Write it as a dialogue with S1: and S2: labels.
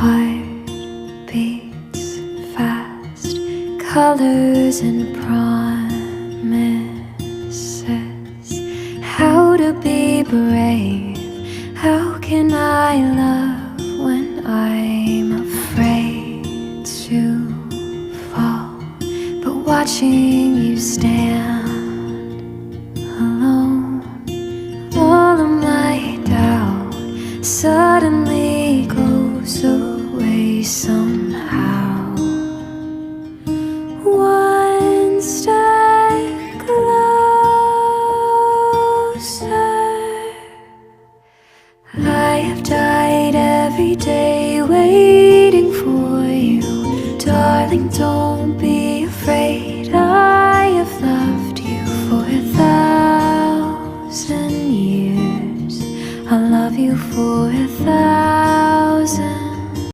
S1: Heart beats fast, colors and promises. How to be brave? How can I love when I'm afraid to fall? But watching you stand alone, all of my doubt suddenly goes away somehow. One step closer. I have died every day waiting for you. Darling, don't